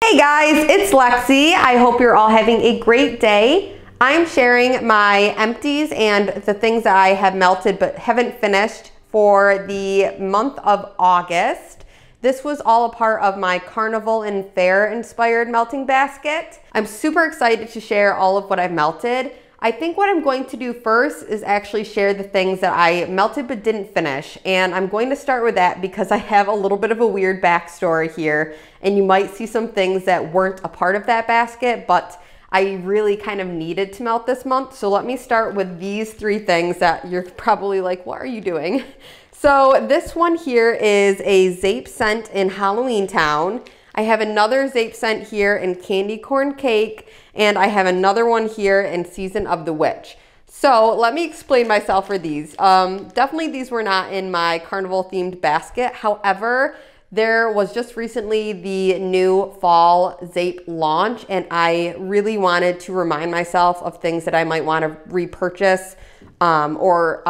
Hey guys, it's Lexi. I hope you're all having a great day. I'm sharing my empties and the things that I have melted but haven't finished for the month of August. This was all a part of my Carnival and Fair inspired melting basket. I'm super excited to share all of what I've melted. I think what I'm going to do first is actually share the things that I melted but didn't finish. And I'm going to start with that because I have a little bit of a weird backstory here. And you might see some things that weren't a part of that basket, but I really kind of needed to melt this month. So let me start with these three things that you're probably like, what are you doing? So this one here is a Zape scent in Halloween Town. I have another Zape scent here in Candy Corn Cake, and I have another one here in Season of the Witch. So let me explain myself for these. Definitely these were not in my Carnival themed basket. However, there was just recently the new fall Zape launch, and I really wanted to remind myself of things that I might want to repurchase. Also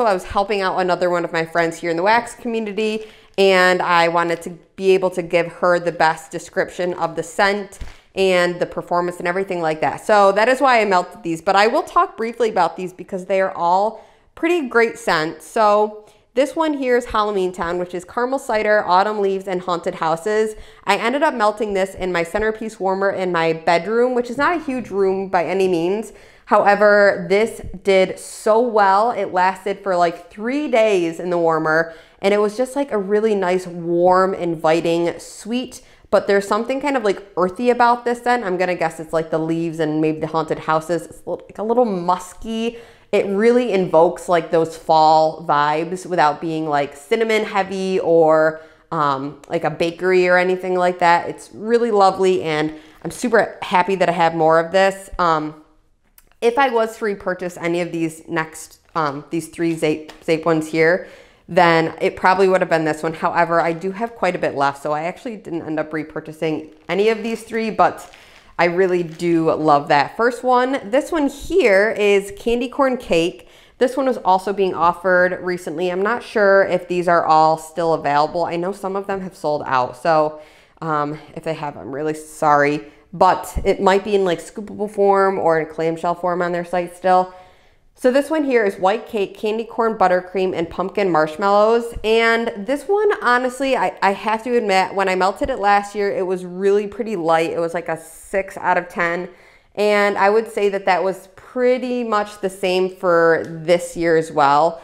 I was helping out another one of my friends here in the wax community, and I wanted to be able to give her the best description of the scent and the performance and everything like that. So that is why I melted these, but I will talk briefly about these because they are all pretty great scents. So this one here is Halloween Town, which is caramel cider, autumn leaves, and haunted houses. I ended up melting this in my centerpiece warmer in my bedroom, which is not a huge room by any means. However, this did so well. It lasted for like 3 days in the warmer, and it was just like a really nice, warm, inviting, sweet, but there's something kind of like earthy about this scent. I'm gonna guess it's like the leaves and maybe the haunted houses. It's like a little musky. It really invokes like those fall vibes without being like cinnamon heavy or like a bakery or anything like that. It's really lovely, and I'm super happy that I have more of this. If I was to repurchase any of these these three Zape ones here, then it probably would have been this one. However, I do have quite a bit left, so I actually didn't end up repurchasing any of these three, but I really do love that first one. This one here is Candy Corn Cake. This one was also being offered recently. I'm not sure if these are all still available. I know some of them have sold out, so if they have, I'm really sorry. But it might be in like scoopable form or in clamshell form on their site still. So this one here is white cake, candy corn buttercream, and pumpkin marshmallows. And this one, honestly, I have to admit, when I melted it last year, it was really pretty light. It was like a 6 out of 10. And I would say that that was pretty much the same for this year as well.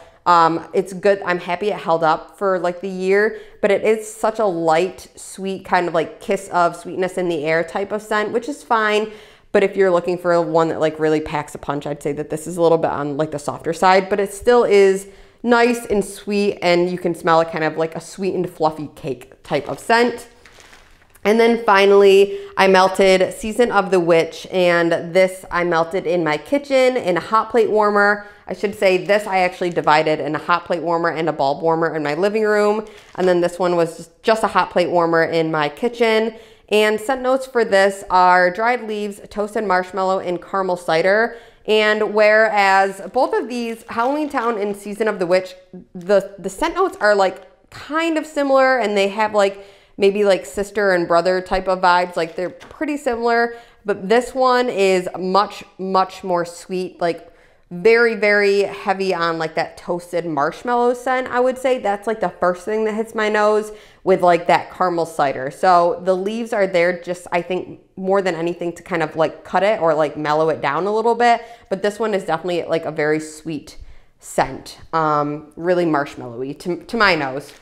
It's good. I'm happy it held up for like the year, but it is such a light, sweet kind of like kiss of sweetness in the air type of scent, which is fine. But if you're looking for one that like really packs a punch, I'd say that this is a little bit on like the softer side, but it still is nice and sweet, and you can smell it kind of like a sweetened fluffy cake type of scent. And then finally, I melted Season of the Witch, and this I melted in my kitchen in a hot plate warmer. I should say this I actually divided in a hot plate warmer and a bulb warmer in my living room. And then this one was just a hot plate warmer in my kitchen. And scent notes for this are dried leaves, toasted marshmallow, and caramel cider. And whereas both of these, Halloween Town and Season of the Witch, the scent notes are like kind of similar, and they have like maybe like sister and brother type of vibes. Like they're pretty similar, but this one is much, much more sweet, like very, very heavy on like that toasted marshmallow scent. I would say that's like the first thing that hits my nose with like that caramel cider. So the leaves are there just, I think, more than anything to kind of like cut it or like mellow it down a little bit. But this one is definitely like a very sweet scent, really marshmallowy to my nose.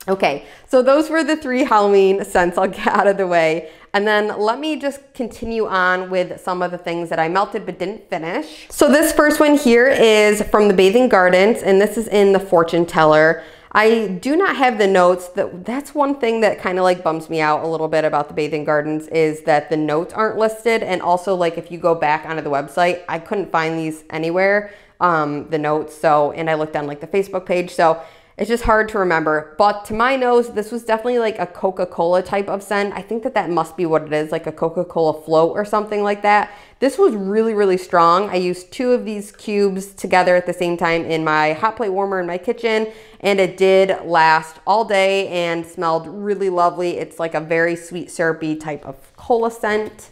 Okay, so those were the three Halloween scents I'll get out of the way. And then let me just continue on with some of the things that I melted but didn't finish. So this first one here is from the Bathing Gardens, and this is in the Fortune Teller. I do not have the notes. That's one thing that kind of like bums me out a little bit about the Bathing Gardens, is that the notes aren't listed. And also, like, if you go back onto the website, I couldn't find these anywhere, the notes. So, and I looked on like the Facebook page. So It's just hard to remember. But to my nose, this was definitely like a Coca-Cola type of scent. I think that that must be what it is, like a Coca-Cola float or something like that. This was really, really strong. I used 2 of these cubes together at the same time in my hot plate warmer in my kitchen, and it did last all day and smelled really lovely. It's like a very sweet, syrupy type of cola scent.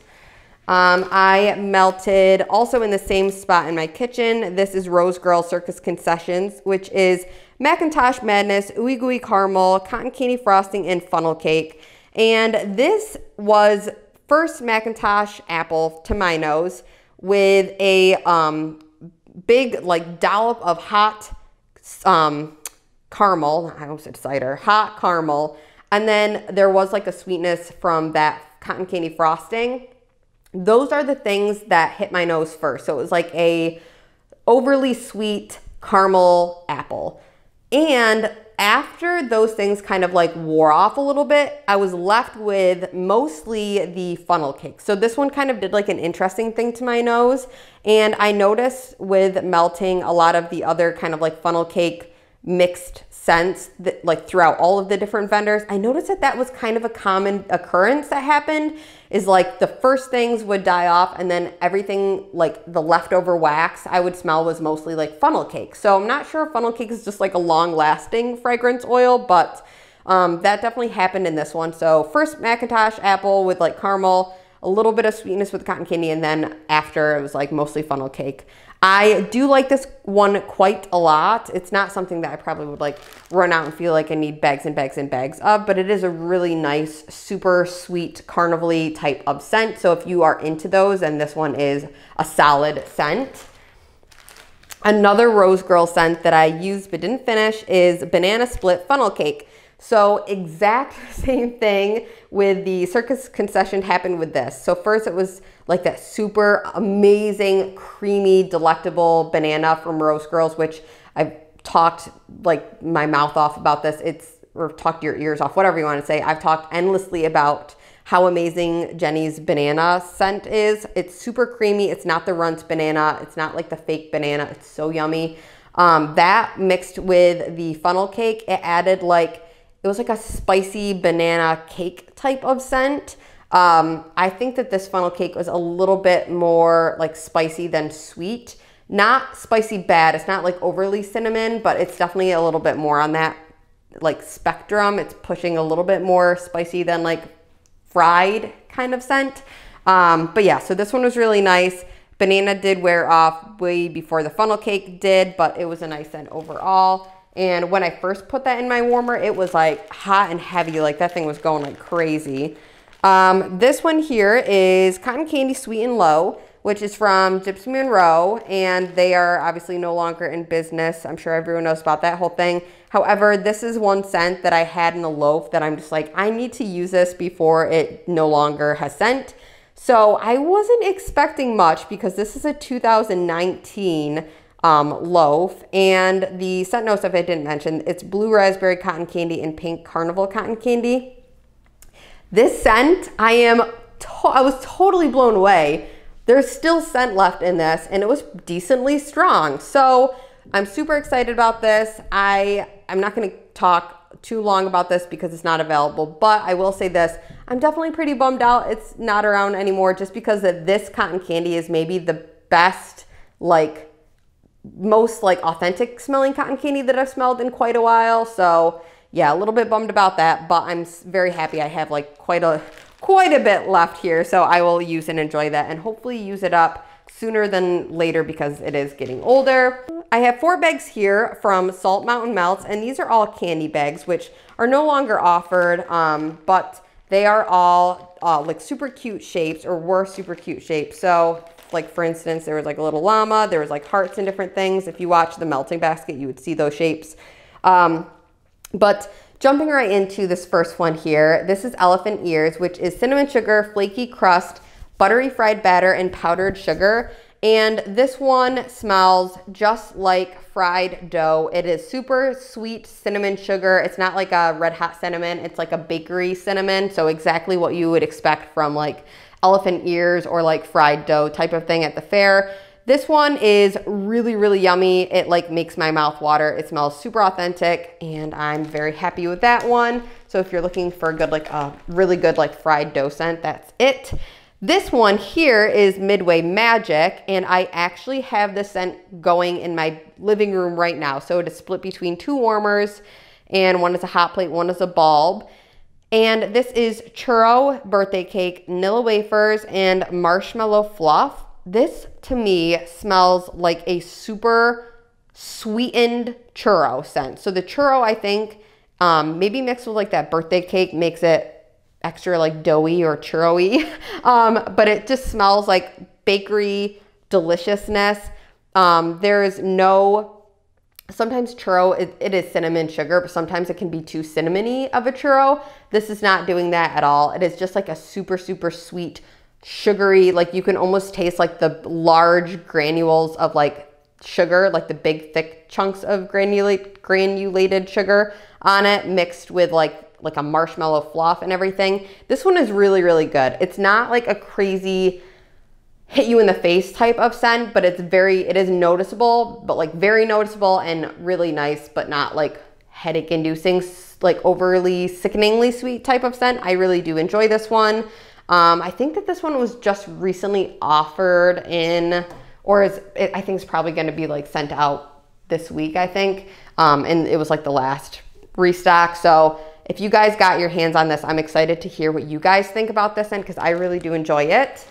I melted also in the same spot in my kitchen. This is Rose Girl Circus Concessions, which is Macintosh Madness, Ooey Gooey Caramel, Cotton Candy Frosting, and Funnel Cake. And this was first Macintosh apple to my nose with a big like dollop of hot caramel. I almost said cider. Hot caramel. And then there was like a sweetness from that cotton candy frosting. Those are the things that hit my nose first. So it was like a overly sweet caramel apple. And after those things kind of like wore off a little bit, I was left with mostly the funnel cake. So this one kind of did like an interesting thing to my nose. And I noticed with melting a lot of the other kind of like funnel cake mixed scents that like throughout all of the different vendors, I noticed that that was kind of a common occurrence that happened, is like the first things would die off and then everything like the leftover wax I would smell was mostly like funnel cake. So I'm not sure if funnel cake is just like a long lasting fragrance oil, but that definitely happened in this one. So first Macintosh apple with like caramel, a little bit of sweetness with cotton candy, and then after it was like mostly funnel cake. I do like this one quite a lot. It's not something that I probably would like run out and feel like I need bags and bags and bags of, but it is a really nice, super sweet carnival-y type of scent. So if you are into those, then this one is a solid scent. Another Rose Girl scent that I used but didn't finish is Banana Split Funnel Cake. So exact same thing with the Circus Concession happened with this. So first it was like that super amazing, creamy, delectable banana from Rose Girls, which I've talked like my mouth off about this. Or talked your ears off, whatever you want to say. I've talked endlessly about how amazing Jenny's banana scent is. It's super creamy. It's not the Runts banana. It's not like the fake banana. It's so yummy. That mixed with the funnel cake, it added like, it was like a spicy banana cake type of scent. I think that this funnel cake was a little bit more like spicy than sweet. Not spicy bad. It's not like overly cinnamon, but it's definitely a little bit more on that like spectrum. It's pushing a little bit more spicy than like fried kind of scent. But yeah, so this one was really nice. Banana did wear off way before the funnel cake did, but it was a nice scent overall. And when I first put that in my warmer, it was like hot and heavy. Like that thing was going like crazy. This one here is Cotton Candy Sweet and Low, which is from Gypsy Monroe, and they are obviously no longer in business. I'm sure everyone knows about that whole thing. However, this is one scent that I had in a loaf that I'm just like, I need to use this before it no longer has scent. So I wasn't expecting much because this is a 2019 loaf, and the scent notes, if I didn't mention, it's blue raspberry cotton candy and pink carnival cotton candy. This scent, I was totally blown away. There's still scent left in this, and it was decently strong. So I'm super excited about this. I'm not going to talk too long about this because it's not available, but I will say this. I'm definitely pretty bummed out it's not around anymore, just because this cotton candy is maybe the best, like most like authentic smelling cotton candy that I've smelled in quite a while. So yeah, a little bit bummed about that, but I'm very happy I have like quite a bit left here. So I will use and enjoy that and hopefully use it up sooner than later because it is getting older. I have 4 bags here from Salt Mountain Melts, and these are all candy bags, which are no longer offered, but they are all like super cute shapes, or were super cute shapes. So like for instance, there was like a little llama, there was like hearts and different things. If you watch the melting basket, you would see those shapes. But jumping right into this first one here, this is Elephant Ears, which is cinnamon sugar, flaky crust, buttery fried batter, and powdered sugar. And this one smells just like fried dough. It is super sweet cinnamon sugar. It's not like a red hot cinnamon. It's like a bakery cinnamon. So exactly what you would expect from like elephant ears or like fried dough type of thing at the fair. This one is really, really yummy. It like makes my mouth water. It smells super authentic and I'm very happy with that one. So if you're looking for a good, like a really good like fried dough scent, that's it. This one here is Midway Magic, and I actually have this scent going in my living room right now. So it is split between two warmers, and one is a hot plate, one is a bulb. And this is churro birthday cake, vanilla wafers, and marshmallow fluff. This to me smells like a super sweetened churro scent. So the churro, I think, maybe mixed with like that birthday cake makes it extra like doughy or churro-y, but it just smells like bakery deliciousness. There's no, sometimes churro, it is cinnamon sugar, but sometimes it can be too cinnamony of a churro. This is not doing that at all. It is just like a super, super sweet, sugary, like you can almost taste like the large granules of like sugar, like the big thick chunks of granulated sugar on it mixed with like a marshmallow fluff and everything. This one is really, really good. It's not like a crazy hit you in the face type of scent, but it is noticeable, but like very noticeable and really nice, but not like headache inducing, like overly sickeningly sweet type of scent. I really do enjoy this one. I think that this one was just recently offered in, I think it's probably going to be like sent out this week, I think. And it was like the last restock. So if you guys got your hands on this, I'm excited to hear what you guys think about this scent because I really do enjoy it.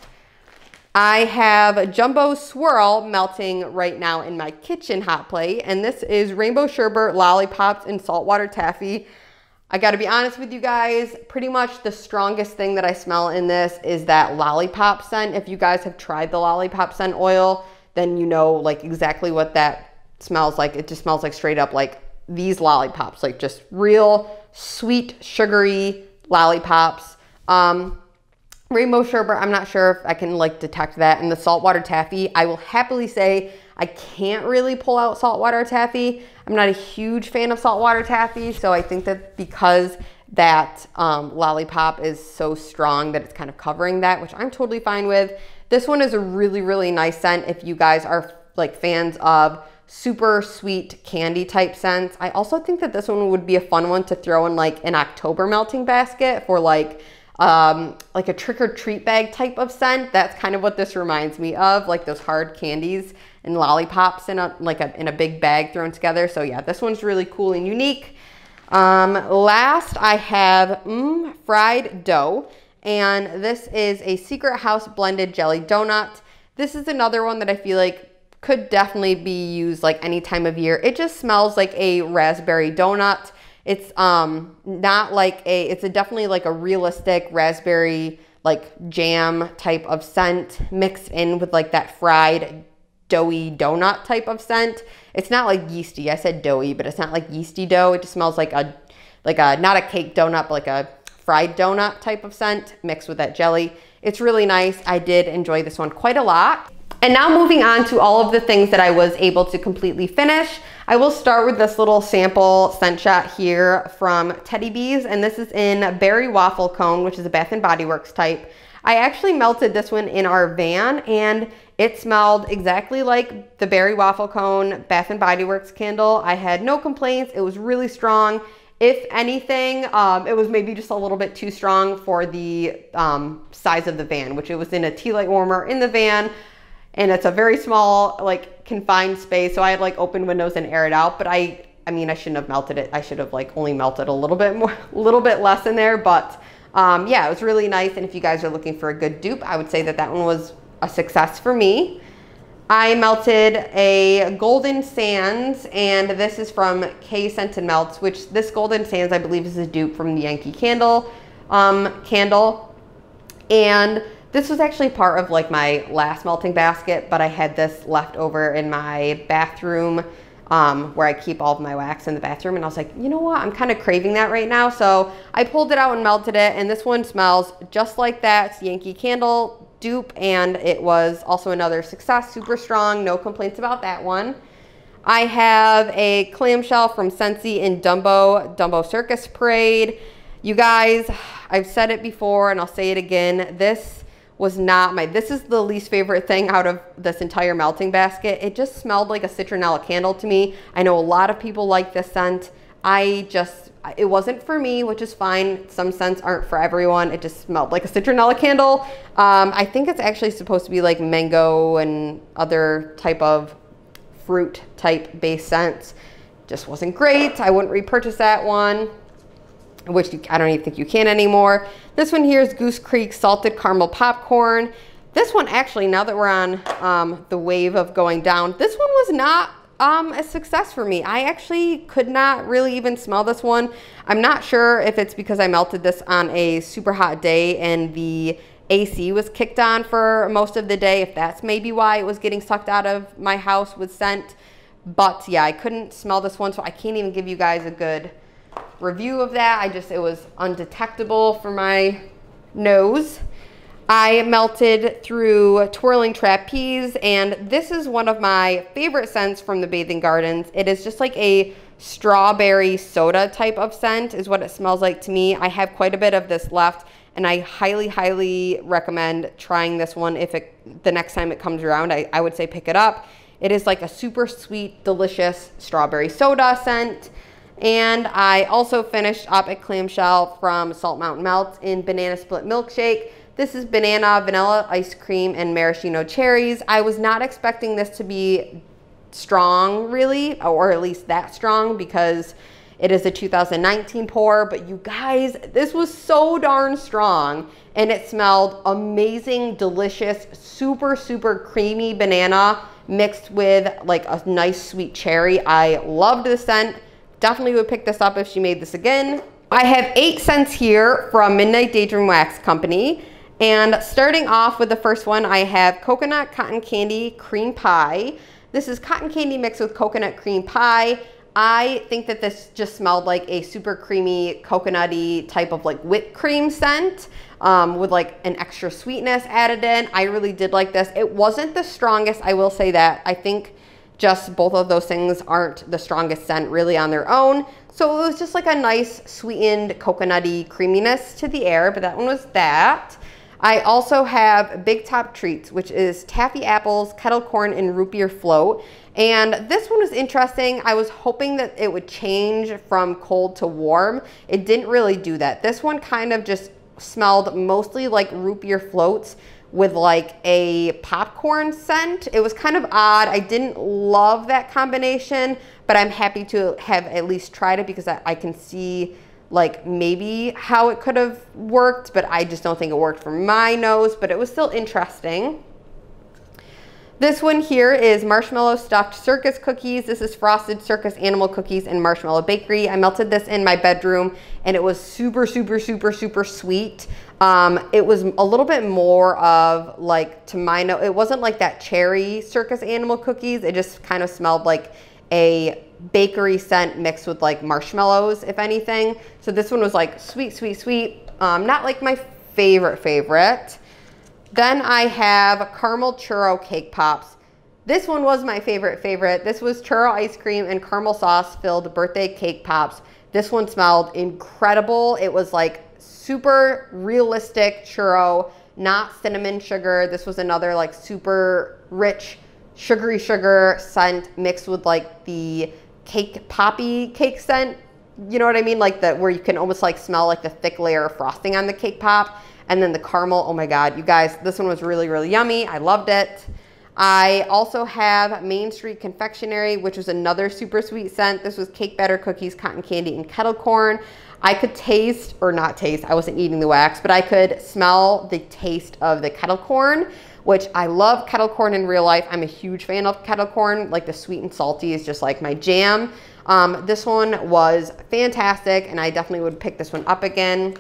I have Jumbo Swirl melting right now in my kitchen hot plate, and this is Rainbow Sherbet, Lollipops, and Saltwater Taffy. I gotta be honest with you guys, pretty much the strongest thing that I smell in this is that lollipop scent. If you guys have tried the lollipop scent oil, then you know like exactly what that smells like. It just smells like straight up like these lollipops, like just real sweet, sugary lollipops. Rainbow Sherbet, I'm not sure if I can like detect that. And the Saltwater Taffy, I will happily say I can't really pull out Saltwater Taffy. I'm not a huge fan of Saltwater Taffy, so I think that because that lollipop is so strong that it's kind of covering that, which I'm totally fine with. This one is a really, really nice scent if you guys are like fans of super sweet candy type scents. I also think that this one would be a fun one to throw in like an October melting basket for like a trick-or-treat bag type of scent. That's kind of what this reminds me of, like those hard candies and lollipops in a big bag thrown together. So yeah, this one's really cool and unique. Last I have fried dough, and this is a Secret House blended jelly donut. This is another one that I feel like could definitely be used like any time of year. It just smells like a raspberry donut. It's not like it's definitely like a realistic raspberry like jam type of scent mixed in with like that fried doughy donut type of scent. It's not like yeasty. I said doughy, but it's not like yeasty dough. It just smells like a not a cake donut, but like a fried donut type of scent mixed with that jelly. It's really nice. I did enjoy this one quite a lot. And now moving on to all of the things that I was able to completely finish. I will start with this little sample scent shot here from Teddy Bees, and this is in Berry Waffle Cone, which is a Bath & Body Works type. I actually melted this one in our van, and it smelled exactly like the Berry Waffle Cone Bath & Body Works candle. I had no complaints. It was really strong. If anything, it was maybe just a little bit too strong for the size of the van, which it was in a tea light warmer in the van. And it's a very small, like confined space. So I had like open windows and air it out, but I mean, I shouldn't have melted it. I should have like only melted a little bit more, a little bit less in there, but yeah, it was really nice. And if you guys are looking for a good dupe, I would say that that one was a success for me. I melted a Golden Sands, and this is from K Scent and Melts, which this Golden Sands, I believe, is a dupe from the Yankee Candle candle. And this was actually part of like my last melting basket, but I had this left over in my bathroom where I keep all of my wax in the bathroom. And I was like, you know what? I'm kind of craving that right now. So I pulled it out and melted it. And this one smells just like that Yankee Candle dupe. And it was also another success, super strong. No complaints about that one. I have a clamshell from Scentsy in Dumbo Circus Parade. You guys, I've said it before and I'll say it again. This was not this is the least favorite thing out of this entire melting basket. It just smelled like a citronella candle to me. I know a lot of people like this scent. It wasn't for me, which is fine. Some scents aren't for everyone. It just smelled like a citronella candle. I think it's actually supposed to be like mango and other type of fruit type base scents. Just wasn't great. I wouldn't repurchase that one, which I don't even think you can anymore. This one here is Goose Creek Salted Caramel Popcorn. This one actually, now that we're on the wave of going down, this one was not a success for me. I actually could not really even smell this one. I'm not sure if it's because I melted this on a super hot day and the AC was kicked on for most of the day, if that's maybe why it was getting sucked out of my house with scent. But yeah, I couldn't smell this one, so I can't even give you guys a good review of that. It was undetectable for my nose. I melted through Twirling Trapeze, and this is one of my favorite scents from the Bathing Gardens. It is just like a strawberry soda type of scent is what it smells like to me. I have quite a bit of this left, and I highly, highly recommend trying this one the next time it comes around. I would say pick it up. It is like a super sweet, delicious strawberry soda scent. And I also finished up a clamshell from Salt Mountain Melt in Banana Split Milkshake. This is banana, vanilla ice cream, and maraschino cherries. I was not expecting this to be strong, really, or at least that strong, because it is a 2019 pour. But you guys, this was so darn strong, and it smelled amazing, delicious, super, super creamy banana mixed with like a nice sweet cherry. I loved the scent. Definitely would pick this up if she made this again. I have 8 scents here from Midnight Daydream Wax Company. And starting off with the first one, I have Coconut Cotton Candy Cream Pie. This is cotton candy mixed with coconut cream pie. I think that this just smelled like a super creamy, coconutty type of like whipped cream scent with like an extra sweetness added in. I really did like this. It wasn't the strongest, I will say that. I think just both of those things aren't the strongest scent really on their own. So it was just like a nice sweetened coconutty creaminess to the air, but that one was that. I also have Big Top Treats, which is taffy apples, kettle corn, and root beer float. And this one was interesting. I was hoping that it would change from cold to warm. It didn't really do that. This one kind of just smelled mostly like root beer floats with like a popcorn scent. It was kind of odd. I didn't love that combination, but I'm happy to have at least tried it because I can see like maybe how it could have worked, but I just don't think it worked for my nose, but it was still interesting. This one here is Marshmallow Stuffed Circus Cookies. This is Frosted Circus Animal Cookies and Marshmallow Bakery. I melted this in my bedroom and it was super, super, super, super sweet. It was a little bit more of like, to my nose, it wasn't like that cherry circus animal cookies. It just kind of smelled like a bakery scent mixed with like marshmallows, if anything. So this one was like sweet, sweet, sweet. Not like my favorite. Then I have Caramel Churro Cake Pops. This one was my favorite. This was churro ice cream and caramel sauce filled birthday cake pops. This one smelled incredible. It was like super realistic churro, not cinnamon sugar. This was another like super rich sugary sugar scent mixed with like the cake poppy cake scent. You know what I mean? Like where you can almost like smell like the thick layer of frosting on the cake pop. And then the caramel, oh my God, you guys, this one was really, really yummy. I loved it. I also have Main Street Confectionery, which was another super sweet scent. This was cake batter, cookies, cotton candy, and kettle corn. I could taste, or not taste, I wasn't eating the wax, but I could smell the taste of the kettle corn, which I love kettle corn in real life. I'm a huge fan of kettle corn. Like the sweet and salty is just like my jam. This one was fantastic, and I definitely would pick this one up again.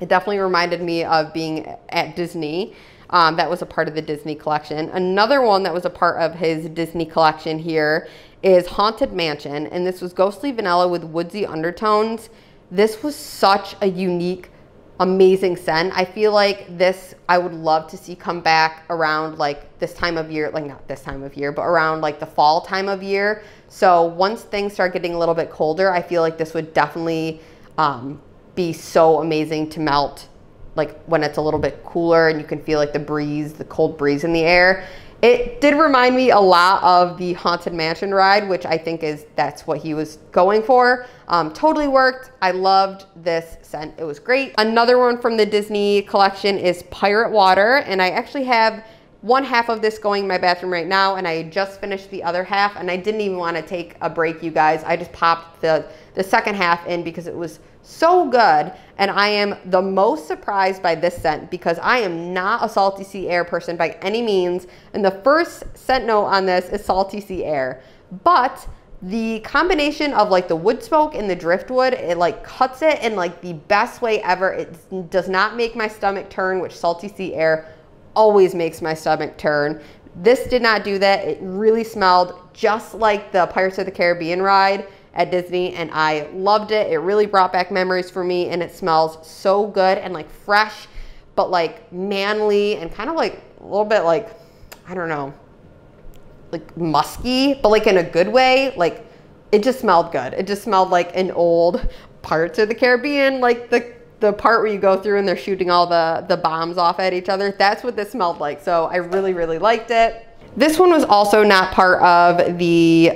It definitely reminded me of being at Disney. That was a part of the Disney collection. Another one that was a part of his Disney collection here is Haunted Mansion, and this was ghostly vanilla with woodsy undertones. This was such a unique, amazing scent. I feel like this I would love to see come back around like this time of year, like not this time of year, but around like the fall time of year. So once things start getting a little bit colder, I feel like this would definitely be so amazing to melt like when it's a little bit cooler and you can feel like the breeze, the cold breeze in the air. It did remind me a lot of the Haunted Mansion ride, which I think that's what he was going for. Totally worked. I loved this scent. It was great. Another one from the Disney collection is Pirate Water, and I actually have one half of this going in my bathroom right now, and I just finished the other half, and I didn't even want to take a break, you guys. I just popped the second half in because it was so good, and I am the most surprised by this scent because I am not a salty sea air person by any means, and the first scent note on this is salty sea air, but the combination of like the wood smoke and the driftwood, it like cuts it in like the best way ever. It does not make my stomach turn, which salty sea air always makes my stomach turn. This did not do that. It really smelled just like the Pirates of the Caribbean ride at Disney, and I loved it. It really brought back memories for me, and it smells so good and like fresh, but like manly and kind of like a little bit like, I don't know, like musky, but like in a good way. Like it just smelled good. It just smelled like an old Pirates of the Caribbean, like the part where you go through and they're shooting all the bombs off at each other. That's what this smelled like. So I really, really liked it. This one was also not part of the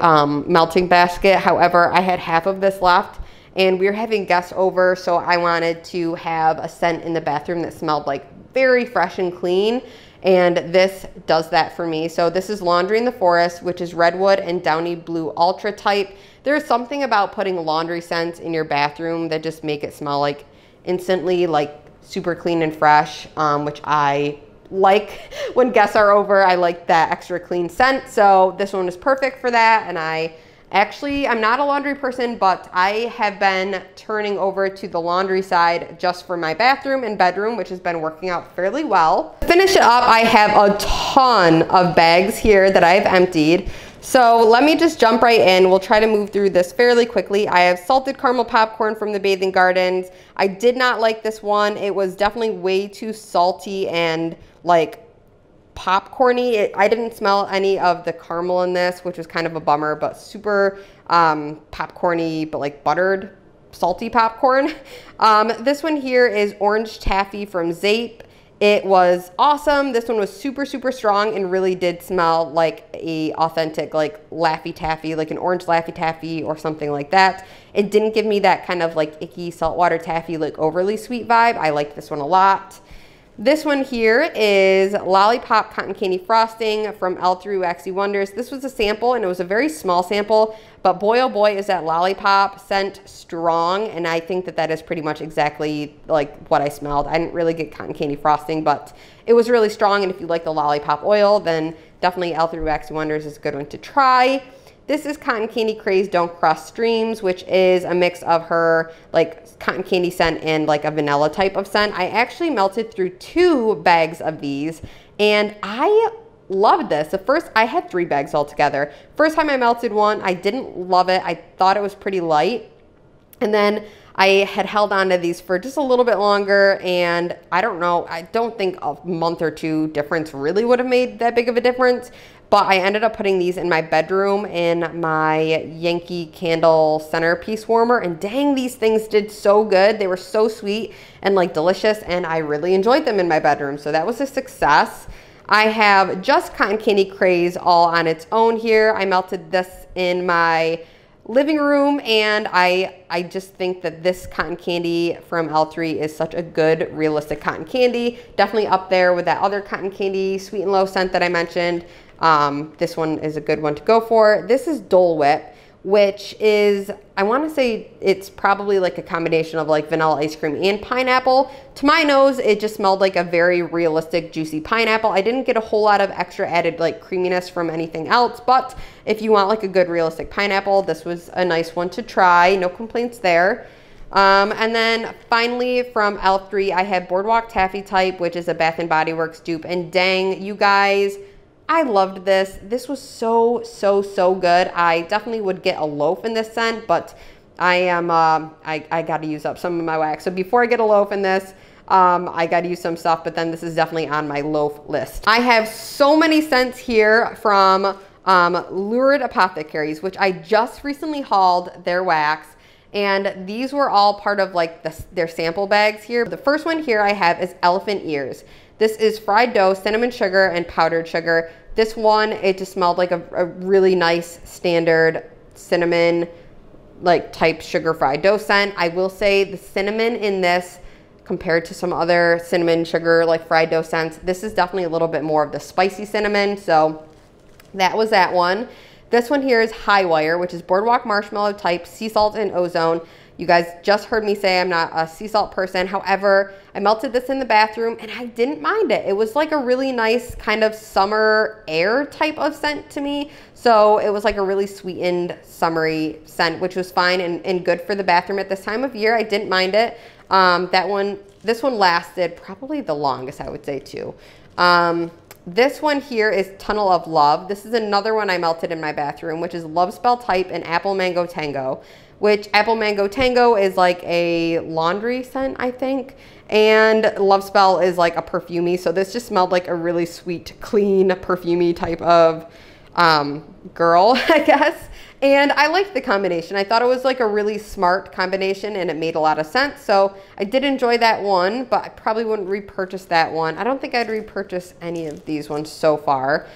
melting basket. However, I had half of this left and we were having guests over, so I wanted to have a scent in the bathroom that smelled like very fresh and clean, and this does that for me. So this is Laundry in the Forest, which is Redwood and Downy Blue Ultra type. There's something about putting laundry scents in your bathroom that just make it smell like instantly like super clean and fresh, which I like when guests are over. I like that extra clean scent, so this one is perfect for that. And I'm not a laundry person, but I have been turning over to the laundry side just for my bathroom and bedroom, which has been working out fairly well. To finish it up, I have a ton of bags here that I've emptied. So let me just jump right in. We'll try to move through this fairly quickly. I have salted caramel popcorn from the Bathing Gardens. I did not like this one. It was definitely way too salty and like popcorny. I didn't smell any of the caramel in this, which was kind of a bummer, but super popcorny, but like buttered, salty popcorn. This one here is Orange Taffy from Zape. It was awesome. This one was super, super strong and really did smell like a authentic like Laffy Taffy, like an orange Laffy Taffy or something like that. It didn't give me that kind of like icky saltwater taffy, like overly sweet vibe. I liked this one a lot. This one here is Lollipop Cotton Candy Frosting from L3 Waxy Wonders. This was a sample and it was a very small sample, but boy oh boy is that lollipop scent strong, and I think that that is pretty much exactly like what I smelled. I didn't really get cotton candy frosting, but it was really strong, and if you like the lollipop oil, then definitely L3 Waxy Wonders is a good one to try. This is Cotton Candy Craze Don't Cross Streams, which is a mix of her like cotton candy scent and like a vanilla type of scent. I actually melted through 2 bags of these and I loved this. I had 3 bags altogether. First time I melted one, I didn't love it. I thought it was pretty light. And then I had held on to these for just a little bit longer, and I don't know, I don't think a month or 2 difference really would have made that big of a difference, but I ended up putting these in my bedroom in my Yankee Candle centerpiece warmer, and dang, these things did so good. They were so sweet and like delicious, and I really enjoyed them in my bedroom, so that was a success. I have just Cotton Candy Craze all on its own here. I melted this in my living room, and I just think that this cotton candy from L3 is such a good realistic cotton candy. Definitely up there with that other cotton candy sweet and low scent that I mentioned. This one is a good one to go for. This is Dole Whip, which is, I want to say it's probably like a combination of like vanilla ice cream and pineapple. To my nose, it just smelled like a very realistic juicy pineapple. I didn't get a whole lot of extra added like creaminess from anything else, but if you want like a good realistic pineapple, this was a nice one to try. No complaints there. And then finally from L3, I have Boardwalk Taffy Type, which is a Bath & Body Works dupe, and dang, you guys, I loved this. This was so, so, so good. I definitely would get a loaf in this scent, but I got to use up some of my wax. So before I get a loaf in this, I got to use some stuff, but then this is definitely on my loaf list. I have so many scents here from Lurid Apothecaries, which I just recently hauled their wax. And these were all part of like their sample bags here. The first one here I have is elephant ears. This is fried dough, cinnamon sugar, and powdered sugar. This one, it just smelled like a really nice standard cinnamon like type sugar fried dough scent. I will say the cinnamon in this compared to some other cinnamon sugar like fried dough scents, this is definitely a little bit more of the spicy cinnamon. So that was that one. This one here is High Wire, which is boardwalk marshmallow type sea salt and ozone. You guys just heard me say I'm not a sea salt person. However, I melted this in the bathroom and I didn't mind it. It was like a really nice kind of summer air type of scent to me. So it was like a really sweetened summery scent, which was fine and good for the bathroom at this time of year. I didn't mind it. This one lasted probably the longest, I would say too. This one here is Tunnel of Love. This is another one I melted in my bathroom, which is Love Spell Type and Apple Mango Tango, which Apple Mango Tango is like a laundry scent, I think. And Love Spell is like a perfumey. So this just smelled like a really sweet, clean, perfumey type of girl, I guess. And I liked the combination. I thought it was like a really smart combination and it made a lot of sense. So I did enjoy that one, but I probably wouldn't repurchase that one. I don't think I'd repurchase any of these ones so far.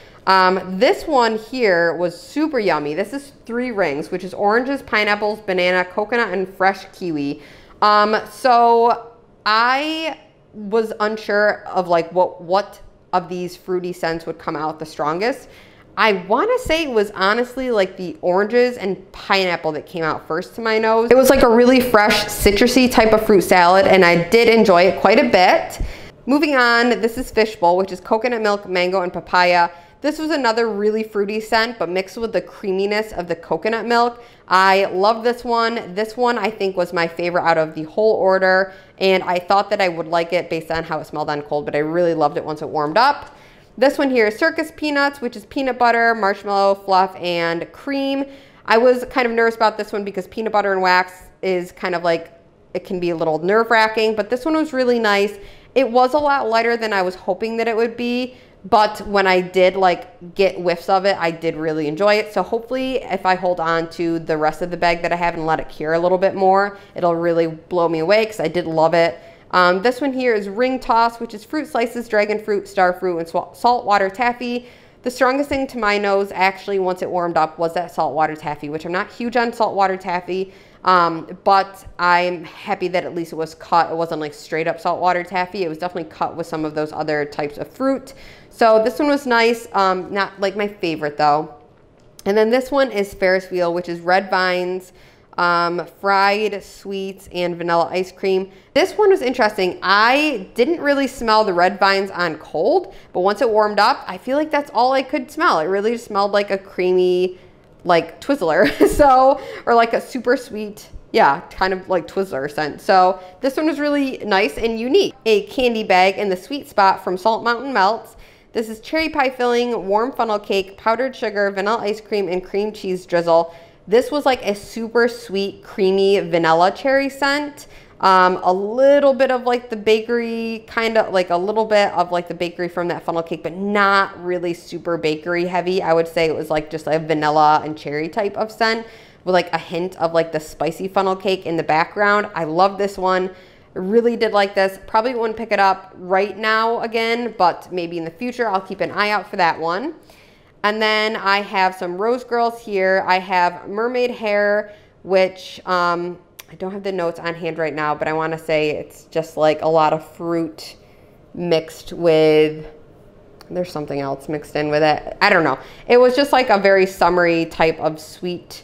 This one here was super yummy. This is 3 rings, which is oranges, pineapples, banana, coconut, and fresh kiwi. So I was unsure of like what of these fruity scents would come out the strongest. I want to say it was honestly like the oranges and pineapple that came out first to my nose. It was like a really fresh citrusy type of fruit salad and I did enjoy it quite a bit. Moving on, this is Fishbowl, which is coconut milk, mango, and papaya. This was another really fruity scent, but mixed with the creaminess of the coconut milk. I love this one. This one I think was my favorite out of the whole order, and I thought that I would like it based on how it smelled on cold, but I really loved it once it warmed up. This one here is Circus Peanuts, which is peanut butter, marshmallow, fluff, and cream. I was kind of nervous about this one because peanut butter and wax is kind of like, it can be a little nerve-wracking, but this one was really nice. It was a lot lighter than I was hoping that it would be, but when I did like get whiffs of it, I did really enjoy it. So hopefully if I hold on to the rest of the bag that I have and let it cure a little bit more, it'll really blow me away because I did love it. This one here is Ring Toss, which is fruit slices, dragon fruit, star fruit, and saltwater taffy. The strongest thing to my nose, actually, once it warmed up, was that saltwater taffy, which I'm not huge on saltwater taffy, but I'm happy that at least it was cut. It wasn't like straight up saltwater taffy. It was definitely cut with some of those other types of fruit. So this one was nice, not like my favorite though. And then this one is Ferris Wheel, which is red vines, fried sweets, and vanilla ice cream. This one was interesting. I didn't really smell the red vines on cold, but once it warmed up, I feel like that's all I could smell. It really just smelled like a creamy, like Twizzler. So, or like a super sweet, yeah, kind of like Twizzler scent. So this one was really nice and unique. A candy bag in the sweet spot from Salt Mountain Melts. This is cherry pie filling, warm funnel cake, powdered sugar, vanilla ice cream, and cream cheese drizzle. This was like a super sweet, creamy vanilla cherry scent. A little bit of like the bakery, kind of like a little bit of like the bakery from that funnel cake, but not really super bakery heavy. I would say it was like just a vanilla and cherry type of scent with like a hint of like the spicy funnel cake in the background. I love this one. I really did like this. Probably wouldn't pick it up right now again, but maybe in the future I'll keep an eye out for that one. And then I have some Rose Girls here. I have Mermaid Hair, which I don't have the notes on hand right now, but I want to say it's just like a lot of fruit mixed with, there's something else mixed in with it. I don't know. It was just like a very summery type of sweet,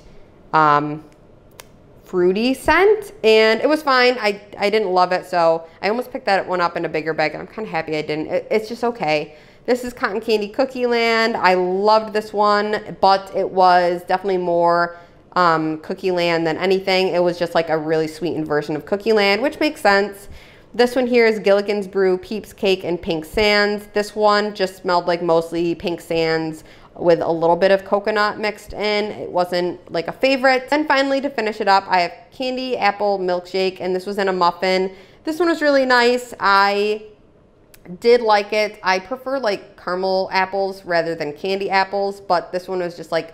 fruity scent, and it was fine. I didn't love it, so I almost picked that one up in a bigger bag. I'm kind of happy I didn't. It's just okay. This is Cotton Candy Cookie Land. I loved this one, but it was definitely more Cookie Land than anything. It was just like a really sweetened version of Cookie Land, which makes sense. This one here is Gilligan's Brew, Peeps Cake, and Pink Sands. This one just smelled like mostly Pink Sands with a little bit of coconut mixed in. It wasn't like a favorite. And finally, to finish it up, I have Candy Apple Milkshake, and this was in a muffin. This one was really nice. I did like it. I prefer like caramel apples rather than candy apples, but this one was just like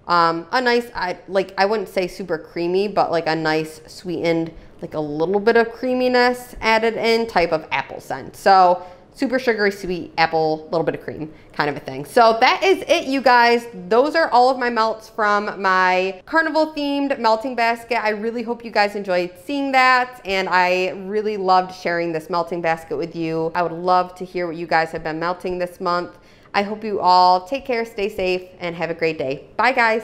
A nice, I wouldn't say super creamy, but like a nice sweetened, like a little bit of creaminess added in type of apple scent. So super sugary, sweet apple, little bit of cream kind of a thing. So that is it, you guys. Those are all of my melts from my Carnival themed melting basket. I really hope you guys enjoyed seeing that, and I really loved sharing this melting basket with you. I would love to hear what you guys have been melting this month. I hope you all take care, stay safe, and have a great day. Bye, guys.